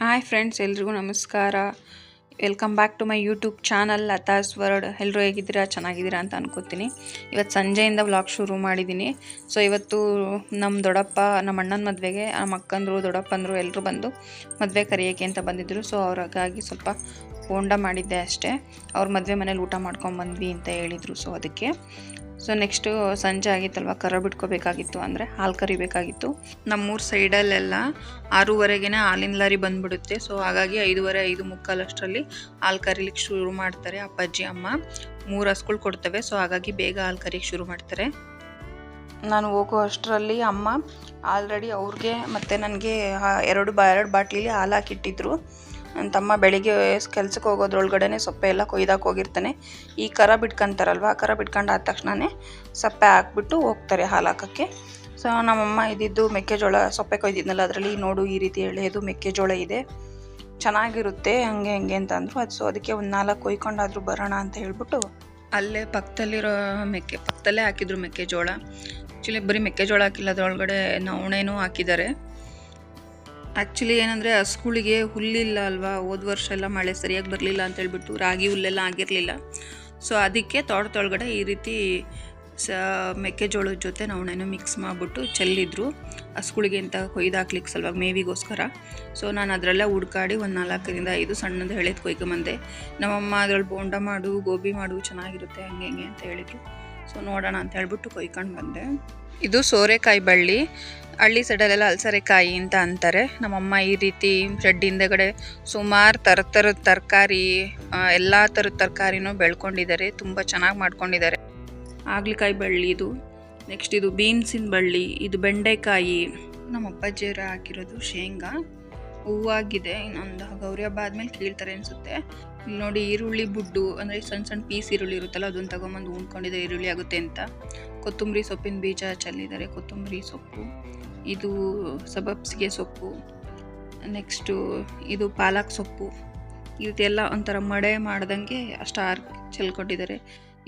Hi friends, ಎಲ್ರಿಗೂ ನಮಸ್ಕಾರ. Welcome back to my YouTube channel Latha's world. ಎಲ್ಲರೂ ಹೇಗಿದ್ದೀರಾ? ಚೆನ್ನಾಗಿದ್ದೀರಾ ಅಂತ ಅನ್ಕೋತೀನಿ. ಇವತ್ತು ಸಂಜೆಯಿಂದ ವ್ಲಾಗ್ ಶುರು ಮಾಡಿದ್ದೀನಿ. ಸೊ ಇವತ್ತು ನಮ್ಮ ದೊಡ್ಡಪ್ಪ, ನಮ್ಮ ಅಣ್ಣನ ಮದುವೆಗೆ ನಮ್ಮ ಅಕ್ಕಂದರು, ದೊಡ್ಡಪ್ಪಂದರು ಎಲ್ಲರೂ ಬಂದು ಮದುವೆ ಕರೆಯೋಕ್ಕೆ ಅಂತ ಬಂದಿದ್ದರು. ಸೊ ಅವ್ರಿಗಾಗಿ ಸ್ವಲ್ಪ ಬೋಂಡ ಮಾಡಿದ್ದೆ ಅಷ್ಟೇ. ಅವ್ರ ಮದುವೆ ಮನೇಲಿ ಊಟ ಮಾಡ್ಕೊಂಬಂದ್ವಿ ಅಂತ ಹೇಳಿದರು. ಸೊ ಅದಕ್ಕೆ ನೆಕ್ಸ್ಟು ಸಂಜೆ ಆಗಿತ್ತಲ್ವ, ಕರ ಬಿಟ್ಕೋಬೇಕಾಗಿತ್ತು, ಅಂದರೆ ಹಾಲು ಕರಿಬೇಕಾಗಿತ್ತು. ನಮ್ಮೂರು ಸೈಡಲ್ಲೆಲ್ಲ 6:30ಗೆ ಹಾಲಿನ ಲಾರಿ ಬಂದುಬಿಡುತ್ತೆ. ಸೊ ಹಾಗಾಗಿ 5:30, 5:45 ಅಷ್ಟರಲ್ಲಿ ಹಾಲು ಕರಿಲಿಕ್ಕೆ ಶುರು ಮಾಡ್ತಾರೆ. ಅಪ್ಪಾಜಿ ಅಮ್ಮ 3 ಹಸುಗಳು ಕೊಡ್ತವೆ. ಸೊ ಹಾಗಾಗಿ ಬೇಗ ಹಾಲು ಕರಿಯಕ್ಕೆ ಶುರು ಮಾಡ್ತಾರೆ. ನಾನು ಹೋಗೋ ಅಷ್ಟರಲ್ಲಿ ಅಮ್ಮ ಆಲ್ರೆಡಿ ಅವ್ರಿಗೆ ಮತ್ತು ನನಗೆ 2 ಬಾಟ್ಲಿಲಿ ಹಾಲು ಹಾಕಿಟ್ಟಿದ್ರು. ನನ್ನ ತಮ್ಮ ಬೆಳಿಗ್ಗೆ ಕೆಲ್ಸಕ್ಕೆ ಹೋಗೋದ್ರೊಳಗಡೆ ಸೊಪ್ಪೆ ಎಲ್ಲ ಕೊಯ್ದಾಕೆ ಹೋಗಿರ್ತಾನೆ. ಈ ಕರ ಬಿಟ್ಕೊಂತಾರಲ್ವ, ಆ ಕರ ಬಿಟ್ಕೊಂಡು ಆದ ತಕ್ಷಣವೇ ಸಪ್ಪೆ ಹಾಕ್ಬಿಟ್ಟು ಹೋಗ್ತಾರೆ ಹಾಲು ಹಾಕೋಕ್ಕೆ. ಸೊ ನಮ್ಮಮ್ಮ ಇದ್ದಿದ್ದು ಮೆಕ್ಕೆಜೋಳ ಸೊಪ್ಪೆ ಕೊಯ್ದಿದ್ನಲ್ಲ, ಅದರಲ್ಲಿ ನೋಡು ಈ ರೀತಿ ಎಳೆಯೋದು ಮೆಕ್ಕೆಜೋಳ ಇದೆ, ಚೆನ್ನಾಗಿರುತ್ತೆ ಹಂಗೆ ಅಂತ ಅಂದರು. ಸೊ ಅದಕ್ಕೆ ಒಂದು 4 ಕೊಯ್ಕೊಂಡಾದರೂ ಬರೋಣ ಅಂತ ಹೇಳ್ಬಿಟ್ಟು ಅಲ್ಲೇ ಪಕ್ಕದಲ್ಲೇ ಹಾಕಿದ್ರು ಮೆಕ್ಕೆಜೋಳ. ಆ್ಯಕ್ಚುಲಿ ಬರೀ ಮೆಕ್ಕೆಜೋಳ ಹಾಕಿಲ್ಲ, ಅದರೊಳಗಡೆ ನವಣೆನೂ ಹಾಕಿದ್ದಾರೆ. ಆ್ಯಕ್ಚುಲಿ ಏನಂದರೆ ಹಸುಗಳಿಗೆ ಹುಲ್ಲಿಲ್ಲ ಅಲ್ವಾ, ಹೋದ ವರ್ಷ ಎಲ್ಲ ಮಳೆ ಸರಿಯಾಗಿ ಬರಲಿಲ್ಲ ಅಂತ ಹೇಳ್ಬಿಟ್ಟು ರಾಗಿ ಹುಲ್ಲೆಲ್ಲ ಆಗಿರಲಿಲ್ಲ. ಸೊ ಅದಕ್ಕೆ ತೋಟದೊಳಗಡೆ ಈ ರೀತಿ ಮೆಕ್ಕೆಜೋಳದ ಜೊತೆ ನವಣೆನೂ ಮಿಕ್ಸ್ ಮಾಡಿಬಿಟ್ಟು ಚೆಲ್ಲಿದ್ರು ಹಸುಗಳಿಗೆ ಅಂತ ಕೊಯ್ದಾಕ್ಲಿಕ್ಕೆ ಸಲುವಾಗಿ ಮೇವಿಗೋಸ್ಕರ. ಸೊ ನಾನು ಅದರಲ್ಲೇ ಹುಡ್ಕಾಡಿ ಒಂದು 4ರಿಂದ 5 ಸಣ್ಣದು ಎಳೆದು ಕೊಯ್ಕೊಂಬಂದೆ. ನಮ್ಮಮ್ಮ ಅದ್ರಲ್ಲಿ ಬೋಂಡ ಮಾಡು, ಗೋಬಿ ಮಾಡು, ಚೆನ್ನಾಗಿರುತ್ತೆ ಹಂಗೆ ಅಂತ ಹೇಳಿದರು. ಸೊ ನೋಡೋಣ ಅಂತ ಹೇಳ್ಬಿಟ್ಟು ಕೊಯ್ಕೊಂಡು ಬಂದೆ. ಇದು ಸೋರೆಕಾಯಿ ಬಳ್ಳಿ, ಹಳ್ಳಿ ಸೈಡಲ್ಲೆಲ್ಲ ಅಲಸರೆಕಾಯಿ ಅಂತ ಅಂತಾರೆ. ನಮ್ಮಮ್ಮ ಈ ರೀತಿ ಶೆಡ್ ಹಿಂದೆಗಡೆ ಸುಮಾರು ಥರದ ತರಕಾರಿ, ಎಲ್ಲ ಥರದ ತರಕಾರಿನೂ ಬೆಳ್ಕೊಂಡಿದ್ದಾರೆ, ತುಂಬ ಚೆನ್ನಾಗಿ ಮಾಡ್ಕೊಂಡಿದ್ದಾರೆ. ಹಾಗಲಕಾಯಿ ಬಳ್ಳಿ ಇದು, ನೆಕ್ಸ್ಟ್ ಇದು ಬೀನ್ಸಿನ ಬಳ್ಳಿ, ಇದು ಬೆಂಡೆಕಾಯಿ. ನಮ್ಮ ಅಪ್ಪಾಜಿಯವರು ಹಾಕಿರೋದು ಶೇಂಗಾ ಹೂವಾಗಿದೆ. ಇನ್ನೊಂದು ಗೌರಿ ಹಬ್ಬ ಆದಮೇಲೆ ಕೀಳ್ತಾರೆ ಅನಿಸುತ್ತೆ. ಇಲ್ಲಿ ನೋಡಿ ಈರುಳ್ಳಿ ಬುಡ್ಡು, ಅಂದರೆ ಸಣ್ಣ ಪೀಸ್ ಈರುಳ್ಳಿ ಇರುತ್ತಲ್ಲ, ಅದನ್ನು ತಗೊಂಬಂದು ಉಣ್ಕೊಂಡಿದೆ, ಈರುಳ್ಳಿ ಆಗುತ್ತೆ ಅಂತ. ಕೊತ್ತಂಬರಿ ಸೊಪ್ಪಿನ ಬೀಜ ಚೆಲ್ಲಿದ್ದಾರೆ, ಕೊತ್ತಂಬರಿ ಸೊಪ್ಪು. ಇದು ಸಬಬ್ಸಿಗೆ ಸೊಪ್ಪು, ನೆಕ್ಸ್ಟು ಇದು ಪಾಲಕ್ ಸೊಪ್ಪು. ಇದೆಲ್ಲ ಒಂಥರ ಮಡೆ ಮಾಡ್ದಂಗೆ ಅಷ್ಟು ಚೆಲ್ಕೊಟ್ಟಿದ್ದಾರೆ.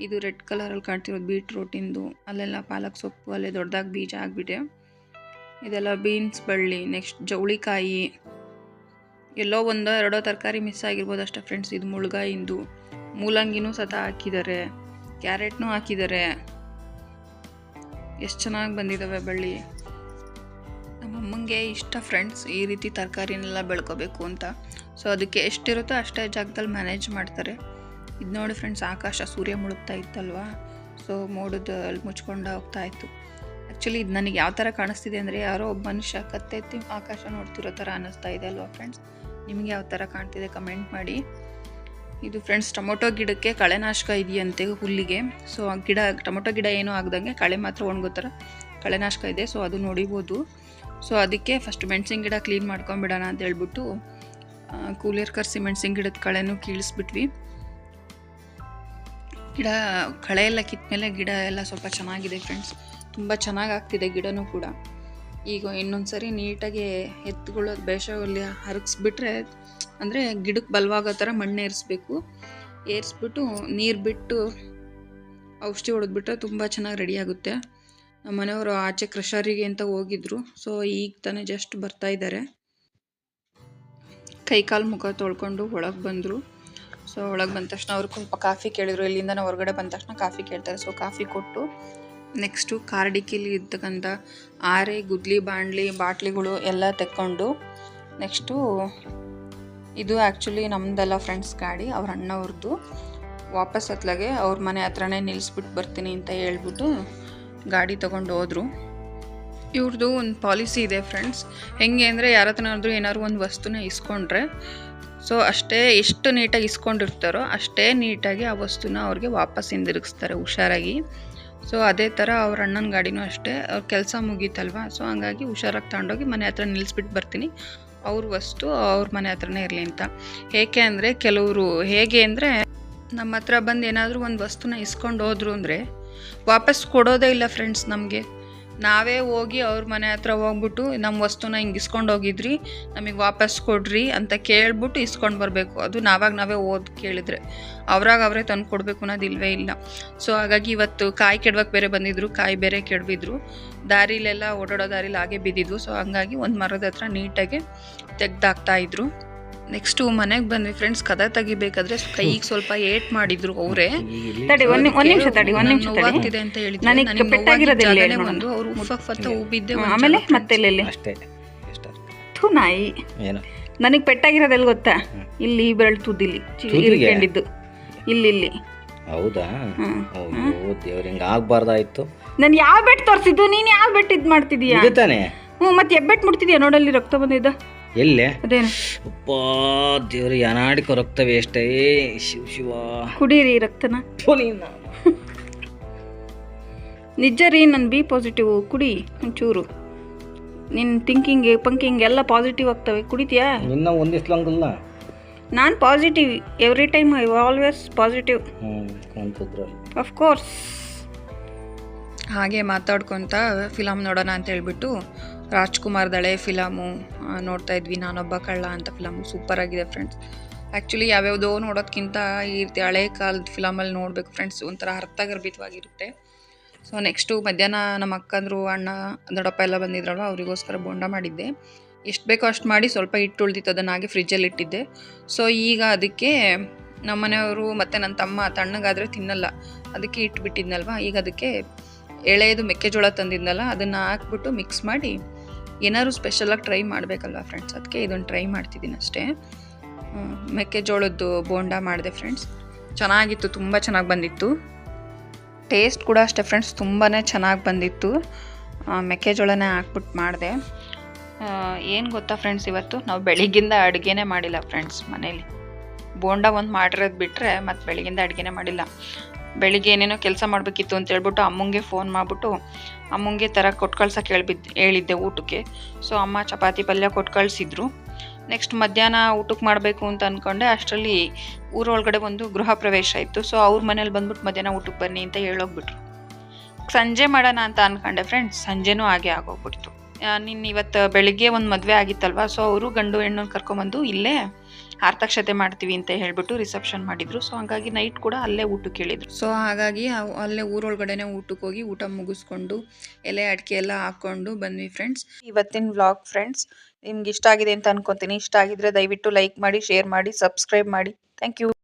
ಇದು ರೆಡ್ ಕಲರಲ್ಲಿ ಕಾಣ್ತಿರೋದು ಬೀಟ್ರೂಟಿಂದು, ಅಲ್ಲೆಲ್ಲ ಪಾಲಕ್ ಸೊಪ್ಪು, ಅಲ್ಲೇ ದೊಡ್ಡದಾಗಿ ಬೀಜ ಆಗಿಬಿಟ್ಟೆ. ಇದೆಲ್ಲ ಬೀನ್ಸ್ ಬಳ್ಳಿ. ನೆಕ್ಸ್ಟ್ ಜವಳಿಕಾಯಿ, ಎಲ್ಲೋ 1-2 ತರಕಾರಿ ಮಿಸ್ ಆಗಿರ್ಬೋದು ಅಷ್ಟೇ ಫ್ರೆಂಡ್ಸ್. ಇದು ಮುಳ್ಗಾಯಿಂದು, ಮೂಲಂಗಿನೂ ಸತ ಹಾಕಿದ್ದಾರೆ, ಕ್ಯಾರೆಟ್ನೂ ಹಾಕಿದ್ದಾರೆ. ಎಷ್ಟು ಚೆನ್ನಾಗಿ ಬಂದಿದ್ದಾವೆ ಬಳ್ಳಿ. ನಮ್ಮಮ್ಮಂಗೆ ಇಷ್ಟ ಫ್ರೆಂಡ್ಸ್ ಈ ರೀತಿ ತರಕಾರಿನೆಲ್ಲ ಬೆಳ್ಕೋಬೇಕು ಅಂತ. ಸೊ ಅದಕ್ಕೆ ಎಷ್ಟಿರುತ್ತೋ ಅಷ್ಟೇ ಜಾಗದಲ್ಲಿ ಮ್ಯಾನೇಜ್ ಮಾಡ್ತಾರೆ. ಇದು ನೋಡಿ ಫ್ರೆಂಡ್ಸ್, ಆಕಾಶ ಸೂರ್ಯ ಮುಳುಗ್ತಾ ಇತ್ತಲ್ವ, ಸೊ ಮೋಡದಲ್ಲಿ ಮುಚ್ಕೊಂಡು ಹೋಗ್ತಾ ಇತ್ತು. ಆ್ಯಕ್ಚುಲಿ ಇದು ನನಗೆ ಯಾವ ಥರ ಕಾಣಿಸ್ತಿದೆ ಅಂದರೆ, ಯಾರೋ ಒಬ್ಬ ಮನುಷ್ಯ ಕತ್ತೆತ್ತಿ ಆಕಾಶ ನೋಡ್ತಿರೋ ಥರ ಅನ್ನಿಸ್ತಾ ಇದೆ ಅಲ್ವಾ ಫ್ರೆಂಡ್ಸ್. ನಿಮಗೆ ಯಾವ ಥರ ಕಾಣ್ತಿದೆ ಕಮೆಂಟ್ ಮಾಡಿ. ಇದು ಫ್ರೆಂಡ್ಸ್ ಟೊಮೊಟೊ ಗಿಡಕ್ಕೆ ಕಳೆನಾಶಕ ಇದೆಯಂತೆ ಹುಲ್ಲಿಗೆ. ಸೊ ಆ ಟೊಮೊಟೊ ಗಿಡ ಏನೂ ಆಗ್ದಂಗೆ ಕಳೆ ಮಾತ್ರ ಒಣಗೋ ಥರ ಕಳೆನಾಶಕ ಇದೆ. ಸೊ ಅದು ನೋಡಿಬೋದು. ಸೊ ಅದಕ್ಕೆ ಫಸ್ಟ್ ಮೆಣಸಿನ ಗಿಡ ಕ್ಲೀನ್ ಮಾಡ್ಕೊಂಬಿಡೋಣ ಅಂತ ಹೇಳ್ಬಿಟ್ಟು ಕೂಲಿಯರ್ ಕರೆಸಿ ಮೆಣಸಿನ ಗಿಡದ ಕಳೆನೂ ಕೀಳಿಸ್ಬಿಟ್ವಿ. ಗಿಡ ಕಳೆ ಎಲ್ಲ ಕಿತ್ತಮೇಲೆ ಗಿಡ ಎಲ್ಲ ಸ್ವಲ್ಪ ಚೆನ್ನಾಗಿದೆ ಫ್ರೆಂಡ್ಸ್, ತುಂಬ ಚೆನ್ನಾಗಿ ಆಗ್ತಿದೆ ಗಿಡನೂ ಕೂಡ. ಈಗ ಇನ್ನೊಂದು ಸರಿ ನೀಟಾಗಿ ಎತ್ತುಗಳು ಬೇಷಲ್ಲಿ ಹರಗಿಸ್ಬಿಟ್ರೆ, ಅಂದರೆ ಗಿಡಕ್ಕೆ ಬಲವಾಗೋ ಥರ ಮಣ್ಣು ಏರಿಸ್ಬಿಟ್ಟು ನೀರು ಬಿಟ್ಟು ಔಷಧಿ ಹೊಡೆದ್ಬಿಟ್ರೆ ತುಂಬ ಚೆನ್ನಾಗಿ ರೆಡಿ ಆಗುತ್ತೆ. ನಮ್ಮ ಮನೆಯವರು ಆಚೆ ಕ್ರಷರಿಗೆ ಅಂತ ಹೋಗಿದ್ರು. ಸೊ ಈಗ ತಾನೇ ಜಸ್ಟ್ ಬರ್ತಾ ಇದ್ದಾರೆ. ಕೈಕಾಲು ಮುಖ ತೊಳ್ಕೊಂಡು ಒಳಗೆ ಬಂದರು. ಸೊ ಒಳಗೆ ಬಂದ ತಕ್ಷಣ ಅವ್ರಿಗೆ ಸ್ವಲ್ಪ ಕಾಫಿ ಕೇಳಿದ್ರು. ಇಲ್ಲಿಂದ ನಾವು ಹೊರಗಡೆ ಬಂದ ತಕ್ಷಣ ಕಾಫಿ ಕೇಳ್ತಾರೆ. ಸೊ ಕಾಫಿ ಕೊಟ್ಟು ನೆಕ್ಸ್ಟು ಕಾರ್ಡಿಕ್ಕಿಲಿ ಇರ್ತಕ್ಕಂಥ ಆರೆ, ಗುದ್ಲಿ, ಬಾಟ್ಲಿಗಳು ಎಲ್ಲ ತೆಕ್ಕೊಂಡು, ನೆಕ್ಸ್ಟು ಇದು ಆ್ಯಕ್ಚುಲಿ ನಮ್ಮದೆಲ್ಲ ಫ್ರೆಂಡ್ಸ್ ಗಾಡಿ, ಅವ್ರ ಅಣ್ಣವ್ರದ್ದು. ವಾಪಸ್ ಹತ್ಲಾಗೆ ಅವ್ರ ಮನೆ ಹತ್ರನೇ ನಿಲ್ಲಿಸ್ಬಿಟ್ಟು ಬರ್ತೀನಿ ಅಂತ ಹೇಳ್ಬಿಟ್ಟು ಗಾಡಿ ತೊಗೊಂಡು ಹೋದರು. ಇವ್ರದ್ದು ಒಂದು ಪಾಲಿಸಿ ಇದೆ ಫ್ರೆಂಡ್ಸ್. ಹೆಂಗೆ ಅಂದರೆ, ಯಾರ ಹತ್ರನಾದ್ರೂ ಏನಾದ್ರು ಒಂದು ವಸ್ತುನ ಇಸ್ಕೊಂಡ್ರೆ, ಸೊ ಅಷ್ಟೇ ಎಷ್ಟು ನೀಟಾಗಿ ಇಸ್ಕೊಂಡಿರ್ತಾರೋ ಅಷ್ಟೇ ನೀಟಾಗಿ ಆ ವಸ್ತುನ ಅವ್ರಿಗೆ ವಾಪಸ್ ಹಿಂದಿರುಗಿಸ್ತಾರೆ ಹುಷಾರಾಗಿ. ಸೊ ಅದೇ ಥರ ಅವ್ರ ಅಣ್ಣನ ಗಾಡಿನೂ ಅಷ್ಟೇ. ಅವ್ರ ಕೆಲಸ ಮುಗೀತಲ್ವ, ಸೊ ಹಂಗಾಗಿ ಹುಷಾರಾಗಿ ತಗೊಂಡೋಗಿ ಮನೆ ಹತ್ರ ನಿಲ್ಲಿಸ್ಬಿಟ್ಟು ಬರ್ತೀನಿ, ಅವ್ರ ವಸ್ತು ಅವ್ರ ಮನೆ ಹತ್ರನೇ ಇರಲಿ ಅಂತ. ಏಕೆ ಅಂದರೆ ಕೆಲವರು ಹೇಗೆ ಅಂದರೆ, ನಮ್ಮ ಹತ್ರ ಬಂದು ಏನಾದರೂ ಒಂದು ವಸ್ತುನ ಇಸ್ಕೊಂಡು ಹೋದ್ರು ಅಂದರೆ ವಾಪಸ್ ಕೊಡೋದೇ ಇಲ್ಲ ಫ್ರೆಂಡ್ಸ್ ನಮಗೆ. ನಾವೇ ಹೋಗಿ ಅವ್ರ ಮನೆ ಹತ್ರ ಹೋಗ್ಬಿಟ್ಟು ನಮ್ಮ ವಸ್ತುನ ಹಿಂಗೆ ಇಸ್ಕೊಂಡು ಹೋಗಿದ್ರಿ, ನಮಗೆ ವಾಪಸ್ ಕೊಡ್ರಿ ಅಂತ ಕೇಳ್ಬಿಟ್ಟು ಇಸ್ಕೊಂಡು ಬರಬೇಕು. ಅದು ನಾವೇ ಕೇಳಿದ್ರೆ ಅವರೇ ತಂದು ಕೊಡಬೇಕು ಅನ್ನೋದು ಇಲ್ಲವೇ ಇಲ್ಲ. ಸೊ ಹಾಗಾಗಿ ಇವತ್ತು ಕಾಯಿ ಕೆಡವಕ್ಕೆ ಬೇರೆ ಬಂದಿದ್ರು, ಕಾಯಿ ಬೇರೆ ಕೆಡವಿದ್ರು, ದಾರಿಲೆಲ್ಲ ಓಡಾಡೋ ದಾರಿಲಿ ಹಾಗೆ ಬಿದ್ದಿದ್ವು. ಸೊ ಹಂಗಾಗಿ ಒಂದು ಮರದ ಹತ್ರ ನೀಟಾಗಿ ತೆಗ್ದಾಕ್ತಾಯಿದ್ರು. ನೆಕ್ಸ್ಟು ಮನೆಗೆ ಬಂದ್ವಿ ಫ್ರೆಂಡ್ಸ್. ಕದ ತೆಗಿಬೇಕಾದ್ರೆ ಕೈಗೆ ಸ್ವಲ್ಪ ಏಟ್ ಮಾಡಿದ್ರು ಅವರೇ. ತಡಿ ಒಂದ್ ನಿಮಿಷ ತಡಿ ನೋವಾಗ್ತಿದೆ ಅಂತ ಹೇಳಿದ್ರು. ನನಗೆ ಪೆಟ್ಟಾಗಿರೋದಿಲ್ಲ ಒಂದು ಅವರು ಉಫ್ ಉಬ್ಬಿದ್ದೆ. ಆಮೇಲೆ ಮತ್ತೆ ಅಷ್ಟೇ ಥೂ ನಾಯಿ. ನನಗೆ ಪೆಟ್ಟಾಗಿರೋದೆಲ್ಲ ಗೊತ್ತಾ? ಇಲ್ಲಿ ಬೆರಳು ತುದಿಲಿ ಇಟ್ಕೊಂಡಿದ್ದು ಇಲ್ಲಿ. ಹೌದಾ? ಅಯ್ಯೋ ದೇವ್ರ, ಹಿಂಗ ಆಗ್ಬಾರ್ದಾಯ್ತು. ನಾನು ಯಾವ ಬೆಟ್ ತೋರಿಸಿದ್ದು, ನೀನು ಯಾವ ಬೆಟ್ ಇದು ಮಾಡ್ತಿದೀಯಾ? ತಾನೆ. ಮತ್ತೆ ಎಬ್ಬೆಟ್ ಮುಟ್ತಿದ್ಯಾ? ನೋಡಲ್ಲಿ ರಕ್ತ ಬಂದಿದ್ದ. ಎಲ್ಲೇ? ಅದೇನು ಅಪ್ಪ ದೇವ್ರಿ, ಅನಾಡಿಕೋ ರಕ್ತ ವೇಸ್ಟ್. ಶಿವ ಕುಡೀರಿ ರಕ್ತನ. ನಿಜ ರೀ, ನನ್ನ ಬಿ ಪಾಸಿಟಿವ್. ಕುಡಿ ಒಂಚೂರು. ನಿನ್ನ ಥಿಂಕಿಂಗ್ ಪಂಕಿಂಗ್ ಎಲ್ಲ ಪಾಸಿಟಿವ್ ಆಗ್ತವೆ. ಕುಡಿತೀಯಾ? ನಿನ್ನ ಒಂದಿಸ್ಲಂಗಲ್ಲ. ನಾನು positive every time. I always positive. Of course. ಹಾಗೆ ಮಾತಾಡ್ಕೊತ ಫಿಲಮ್ ನೋಡೋಣ ಅಂತ ಹೇಳ್ಬಿಟ್ಟು ರಾಜ್ಕುಮಾರ್ ಹಳೆ ಫಿಲಮು ನೋಡ್ತಾ ಇದ್ವಿ. ನಾನೊಬ್ಬ ಕಳ್ಳ ಅಂತ ಫಿಲಮು ಸೂಪರ್ ಆಗಿದೆ ಫ್ರೆಂಡ್ಸ್. ಆ್ಯಕ್ಚುಲಿ ಯಾವ್ಯಾವುದೋ ನೋಡೋದಕ್ಕಿಂತ ಈ ರೀತಿ ಹಳೆ ಕಾಲದ ಫಿಲಮಲ್ಲಿ ನೋಡಬೇಕು ಫ್ರೆಂಡ್ಸ್, ಒಂಥರ ಅರ್ಥಗರ್ಭಿತವಾಗಿರುತ್ತೆ. ಸೊ ನೆಕ್ಸ್ಟು ಮಧ್ಯಾಹ್ನ ನಮ್ಮ ಅಕ್ಕಂದರು ಅಣ್ಣ ದೊಡ್ಡಪ್ಪ ಎಲ್ಲ ಬಂದಿದ್ರಲ್ವ, ಅವರಿಗೋಸ್ಕರ ಬೋಂಡ ಮಾಡಿದ್ದೆ. ಎಷ್ಟು ಬೇಕೋ ಅಷ್ಟು ಮಾಡಿ ಸ್ವಲ್ಪ ಹಿಟ್ಟು ಉಳ್ದಿತ್ತು, ಅದನ್ನು ಹಾಗೆ ಫ್ರಿಜ್ಜಲ್ಲಿ ಇಟ್ಟಿದ್ದೆ. ಸೊ ಈಗ ಅದಕ್ಕೆ ನಮ್ಮ ಮನೆಯವರು ಮತ್ತು ನನ್ನ ತಮ್ಮ ತಣ್ಣಗಾದರೆ ತಿನ್ನಲ್ಲ, ಅದಕ್ಕೆ ಇಟ್ಬಿಟ್ಟಿದ್ನಲ್ವ. ಈಗ ಅದಕ್ಕೆ ಎಳೆಯದು ಮೆಕ್ಕೆಜೋಳ ತಂದಿದ್ನಲ್ಲ, ಅದನ್ನು ಹಾಕ್ಬಿಟ್ಟು ಮಿಕ್ಸ್ ಮಾಡಿ ಏನಾದ್ರು ಸ್ಪೆಷಲಾಗಿ ಟ್ರೈ ಮಾಡಬೇಕಲ್ವ ಫ್ರೆಂಡ್ಸ್, ಅದಕ್ಕೆ ಇದನ್ನು ಟ್ರೈ ಮಾಡ್ತಿದ್ದೀನಿ ಅಷ್ಟೇ. ಮೆಕ್ಕೆಜೋಳದ್ದು ಬೋಂಡ ಮಾಡಿದೆ ಫ್ರೆಂಡ್ಸ್. ಚೆನ್ನಾಗಿತ್ತು, ತುಂಬ ಚೆನ್ನಾಗಿ ಬಂದಿತ್ತು. ಟೇಸ್ಟ್ ಕೂಡ ಅಷ್ಟೇ ಫ್ರೆಂಡ್ಸ್, ತುಂಬಾ ಚೆನ್ನಾಗಿ ಬಂದಿತ್ತು. ಮೆಕ್ಕೆಜೋಳನೇ ಹಾಕ್ಬಿಟ್ಟು ಮಾಡಿದೆ. ಏನು ಗೊತ್ತಾ ಫ್ರೆಂಡ್ಸ್, ಇವತ್ತು ನಾವು ಬೆಳಿಗ್ಗಿಂದ ಅಡುಗೆನೇ ಮಾಡಿಲ್ಲ ಫ್ರೆಂಡ್ಸ್ ಮನೇಲಿ. ಬೋಂಡ ಒಂದು ಮಾಡಿರೋದು ಬಿಟ್ಟರೆ ಮತ್ತು ಬೆಳಗ್ಗಿಂದ ಅಡುಗೆನೇ ಮಾಡಿಲ್ಲ. ಬೆಳಿಗ್ಗೆ ಏನೇನೋ ಕೆಲಸ ಮಾಡಬೇಕಿತ್ತು ಅಂತ ಹೇಳ್ಬಿಟ್ಟು ಅಮ್ಮಂಗೆ ಫೋನ್ ಮಾಡಿಬಿಟ್ಟು ಅಮ್ಮಂಗೆ ಥರ ಕೊಟ್ಟು ಕಳ್ಸೋಕೆ ಹೇಳಿದ್ದೆ ಊಟಕ್ಕೆ. ಸೊ ಅಮ್ಮ ಚಪಾತಿ ಪಲ್ಯ ಕೊಟ್ಟು ಕಳಿಸಿದ್ರು. ನೆಕ್ಸ್ಟ್ ಮಧ್ಯಾಹ್ನ ಊಟಕ್ಕೆ ಮಾಡಬೇಕು ಅಂತ ಅಂದ್ಕೊಂಡೆ. ಅಷ್ಟರಲ್ಲಿ ಊರೊಳಗಡೆ ಒಂದು ಗೃಹ ಪ್ರವೇಶ ಇತ್ತು. ಸೊ ಅವ್ರ ಮನೇಲಿ ಬಂದ್ಬಿಟ್ಟು ಮಧ್ಯಾಹ್ನ ಊಟಕ್ಕೆ ಬನ್ನಿ ಅಂತ ಹೇಳೋಗ್ಬಿಟ್ರು. ಸಂಜೆ ಮಾಡೋಣ ಅಂತ ಅಂದ್ಕೊಂಡೆ ಫ್ರೆಂಡ್ಸ್, ಸಂಜೆನೂ ಹಾಗೆ ಆಗೋಗ್ಬಿಡ್ತು. ನಿನ್ನ ಇವತ್ತು ಬೆಳಿಗ್ಗೆ ಒಂದು ಮದುವೆ ಆಗಿತ್ತಲ್ವ, ಸೊ ಅವರು ಗಂಡು ಹೆಣ್ಣನ್ನು ಕರ್ಕೊಂಬಂದು ಇಲ್ಲೇ ಆರ್ತಕ್ಷತೆ ಮಾಡ್ತೀವಿ ಅಂತ ಹೇಳ್ಬಿಟ್ಟು ರಿಸೆಪ್ಷನ್ ಮಾಡಿದ್ರು. ಸೊ ಹಾಗಾಗಿ ನೈಟ್ ಕೂಡ ಅಲ್ಲೇ ಊಟಕ್ಕೆ ಹೇಳಿದ್ರು. ಸೊ ಹಾಗಾಗಿ ಅಲ್ಲೇ ಊರೊಳಗಡೆನೆ ಊಟಕ್ಕೆ ಹೋಗಿ ಊಟ ಮುಗಿಸ್ಕೊಂಡು ಎಲೆ ಅಡಿಕೆ ಎಲ್ಲ ಹಾಕ್ಕೊಂಡು ಬಂದ್ವಿ ಫ್ರೆಂಡ್ಸ್. ಇವತ್ತಿನ ವ್ಲಾಗ್ ಫ್ರೆಂಡ್ಸ್ ನಿಮ್ಗೆ ಇಷ್ಟ ಆಗಿದೆ ಅಂತ ಅನ್ಕೊತೀನಿ. ಇಷ್ಟ ಆಗಿದ್ರೆ ದಯವಿಟ್ಟು ಲೈಕ್ ಮಾಡಿ, ಶೇರ್ ಮಾಡಿ, ಸಬ್ಸ್ಕ್ರೈಬ್ ಮಾಡಿ. Thank you.